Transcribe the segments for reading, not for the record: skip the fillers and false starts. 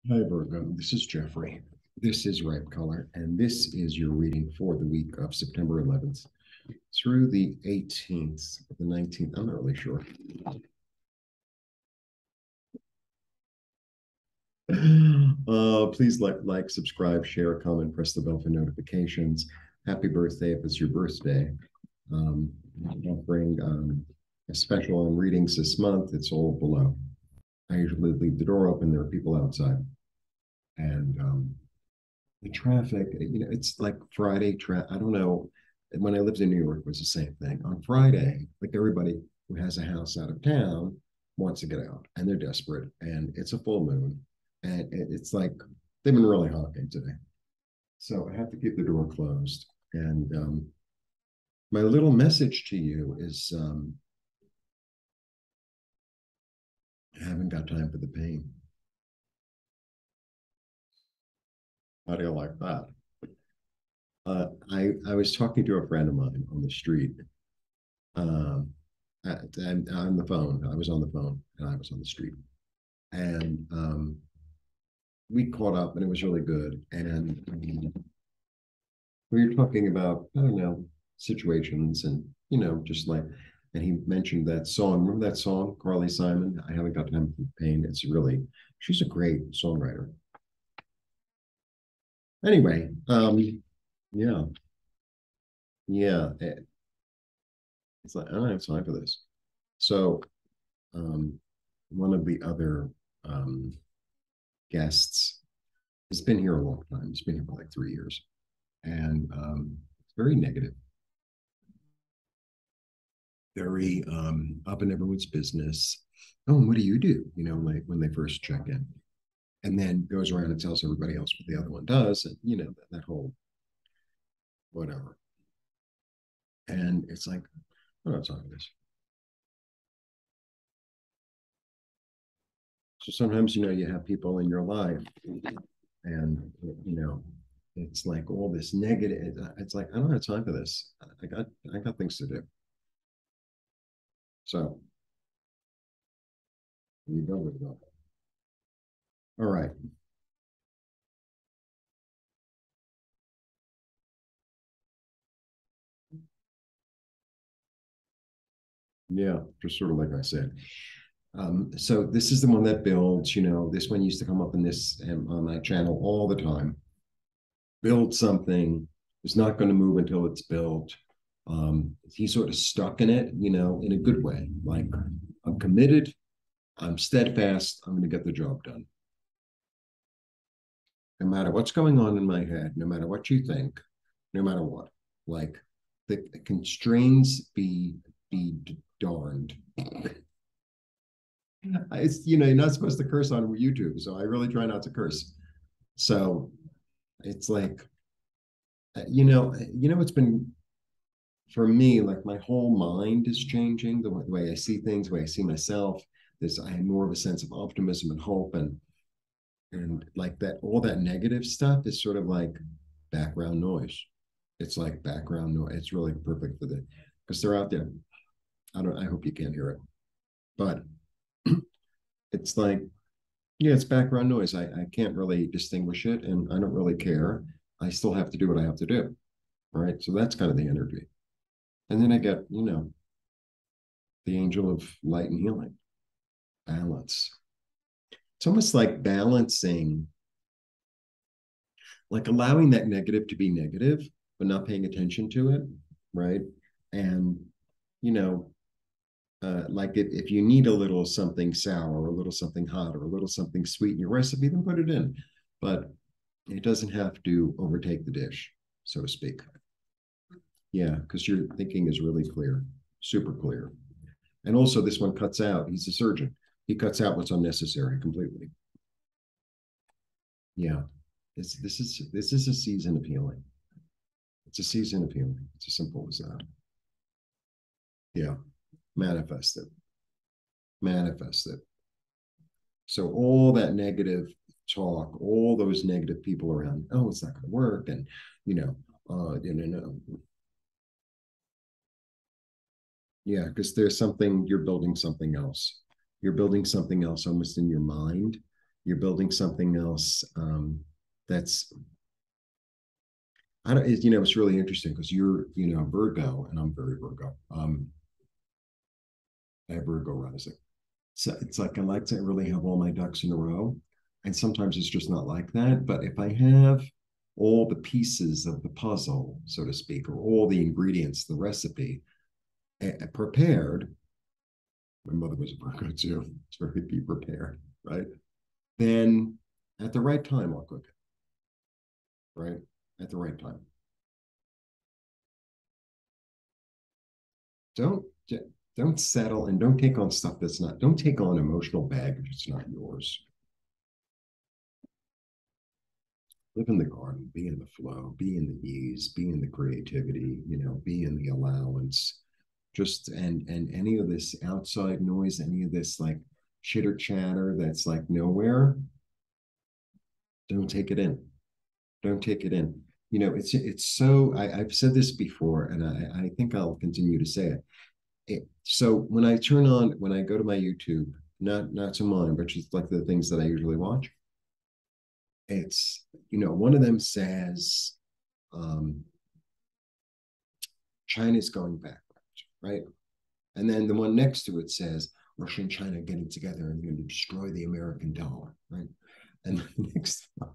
Hi, Virgo. This is Jeffrey. This is Ripecolor, and this is your reading for the week of September 11th through the 18th, the 19th. I'm not really sure. Please like, subscribe, share, comment, press the bell for notifications. Happy birthday if it's your birthday. Offering a special on readings this month. It's all below. I usually leave the door open. There are people outside, and the traffic, it's like Friday. I don't know. When I lived in New York, it was the same thing. On Friday, like everybody who has a house out of town wants to get out, and they're desperate, and it's a full moon, and it's like they've been really honking today. So I have to keep the door closed. And my little message to you is I haven't got time for the pain. How do you like that? I was talking to a friend of mine on the street. Um, and on the phone, I was on the phone and I was on the street, and we caught up, and it was really good. And we were talking about, I don't know, situations, and just like, and he mentioned that song. Remember that song, Carly Simon? I haven't got time for pain. It's really, she's a great songwriter. Anyway, yeah, yeah. It's like I don't have time for this. So one of the other guests has been here a long time. He's been here for like 3 years, and very negative, very up in everyone's business. Oh, and what do you do? Like when they first check in, and then goes around and tells everybody else what the other one does, and that whole whatever. And it's like, oh, that's not this. So sometimes you have people in your life, and it's like all this negative. It's like I don't have time for this. I got things to do. So you go with it. All right. Yeah, just sort of like I said. So this is the one that builds. This one used to come up in this on my channel all the time. Build something. It's not going to move until it's built. He's sort of stuck in it, in a good way. Like I'm committed. I'm steadfast. I'm going to get the job done. No matter what's going on in my head, no matter what you think, no matter what. Like the constraints be darned. It's you're not supposed to curse on YouTube, so I really try not to curse. So it's like it's been for me, like my whole mind is changing, the way I see things, the way I see myself. I have more of a sense of optimism and hope, and like that, all that negative stuff is sort of like background noise. It's like background noise. It's really perfect for the because they're out there. I hope you can't hear it, but it's like, yeah, it's background noise. I can't really distinguish it, and I don't really care. I still have to do what I have to do. Right. So that's kind of the energy. And then I get, the angel of light and healing, balance. It's almost like balancing, like allowing that negative to be negative, but not paying attention to it. Right. And, you know, like if you need a little something sour or a little something hot or a little something sweet in your recipe, then put it in. But it doesn't have to overtake the dish, so to speak. Yeah, because your thinking is really clear, super clear. And also, this one cuts out. He's a surgeon. He cuts out what's unnecessary completely. Yeah, this is a season of healing. It's a season of healing. It's as simple as that. Yeah, manifest it. Manifest it. So all that negative talk, all those negative people around, oh, it's not going to work, and you know, no. Yeah, because there's something you're building something else. You're building something else almost in your mind, You're building something else that's I don't, you know, it's really interesting because you're, you know, Virgo and I'm very Virgo. I have Virgo rising. So it's like I like to really have all my ducks in a row. And sometimes it's just not like that. But if I have all the pieces of the puzzle, so to speak, or all the ingredients, the recipe prepared, my mother was a Virgo too. It's very be prepared, right? Then at the right time, I'll cook it, right? At the right time. Don't don't settle and don't take on stuff that's not. Don't take on emotional baggage. It's not yours. Live in the garden, be in the flow, be in the ease, be in the creativity, you know, be in the allowance. Just and any of this outside noise, any of this like chitter chatter that's like nowhere, don't take it in. Don't take it in. You know, it's so I've said this before, and I think I'll continue to say it. So when I turn on, when I go to my YouTube, not to mine, but just like the things that I usually watch, it's, you know, one of them says um, China's going backwards, right? And then the one next to it says Russia and China getting together and going to destroy the American dollar, right? And the next one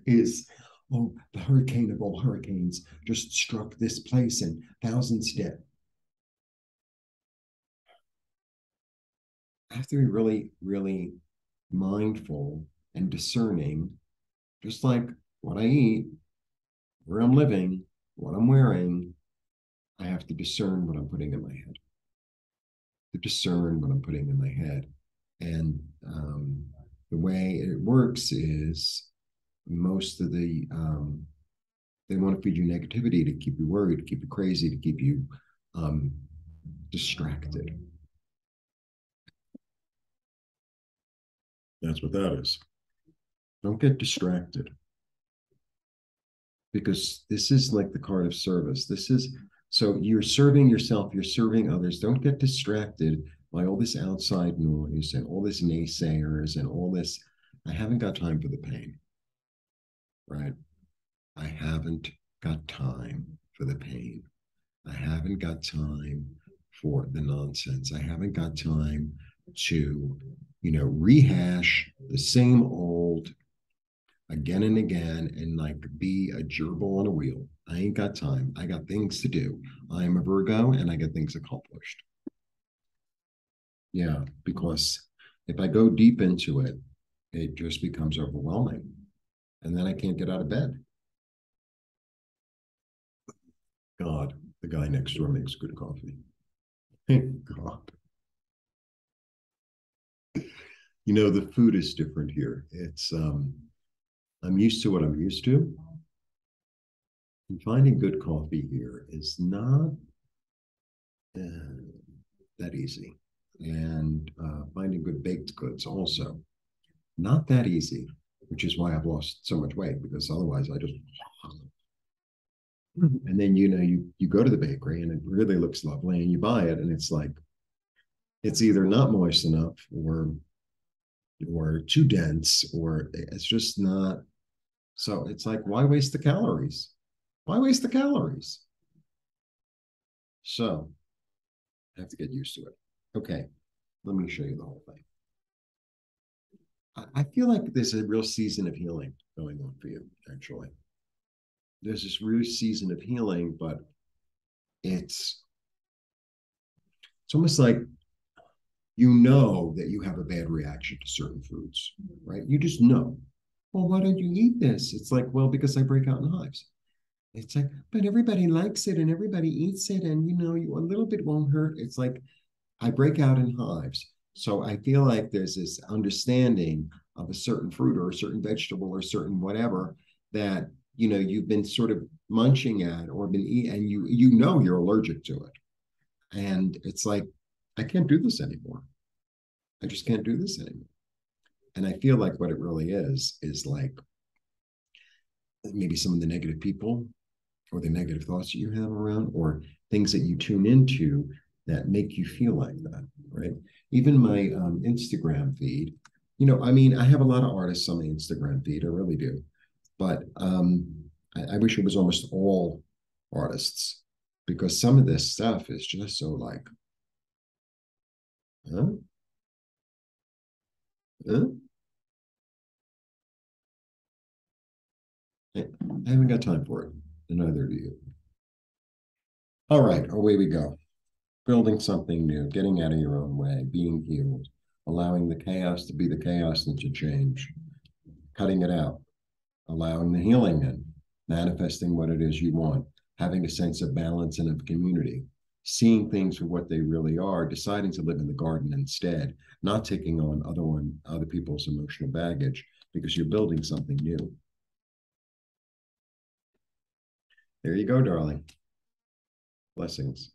is, oh, the hurricane of all hurricanes just struck this place and thousands dead. I have to be really, really mindful and discerning, just like what I eat, where I'm living, what I'm wearing. I have to discern what I'm putting in my head, to discern what I'm putting in my head. And the way it works is most of they want to feed you negativity to keep you worried, to keep you crazy, to keep you um, distracted. That's what that is. Don't get distracted because this is like the card of service. This is so you're serving yourself, you're serving others. Don't get distracted by all this outside noise and all this naysayers and all this. I haven't got time for the pain, right? I haven't got time for the pain. I haven't got time for the nonsense. I haven't got time to, you know, rehash the same old again and again and like be a gerbil on a wheel. I ain't got time. I got things to do. I am a Virgo and I get things accomplished. Yeah, because if I go deep into it, it just becomes overwhelming. And then I can't get out of bed. God, the guy next door makes good coffee. Thank God. You know, the food is different here. It's I'm used to what I'm used to. And finding good coffee here is not uh, that easy. And finding good baked goods also not that easy, which is why I've lost so much weight because otherwise I just and then you know you go to the bakery and it really looks lovely and you buy it and it's like it's either not moist enough or too dense or it's just not. So it's like, why waste the calories? Why waste the calories? So I have to get used to it. Okay, let me show you the whole thing. I feel like there's a real season of healing going on for you, actually. There's this real season of healing, but it's it's almost like you know that you have a bad reaction to certain foods, right? You just know. Well, why don't you eat this? It's like, well, because I break out in hives. It's like, but everybody likes it and everybody eats it, and you know, you a little bit won't hurt. It's like I break out in hives. So I feel like there's this understanding of a certain fruit or a certain vegetable or certain whatever that you know you've been sort of munching at or been eating, and you know you're allergic to it. And it's like, I can't do this anymore. I just can't do this anymore. And I feel like what it really is like maybe some of the negative people or the negative thoughts that you have around or things that you tune into that make you feel like that, right? Even my Instagram feed, I mean, I have a lot of artists on the Instagram feed, I really do. But I wish it was almost all artists because some of this stuff is just so like, huh? Huh? I haven't got time for it, and neither do you. All right, away we go. Building something new, getting out of your own way, being healed, allowing the chaos to be the chaos that you change, cutting it out, allowing the healing in, manifesting what it is you want, having a sense of balance and of community, seeing things for what they really are, deciding to live in the garden instead, not taking on other people's emotional baggage because you're building something new. There you go, darling. Blessings.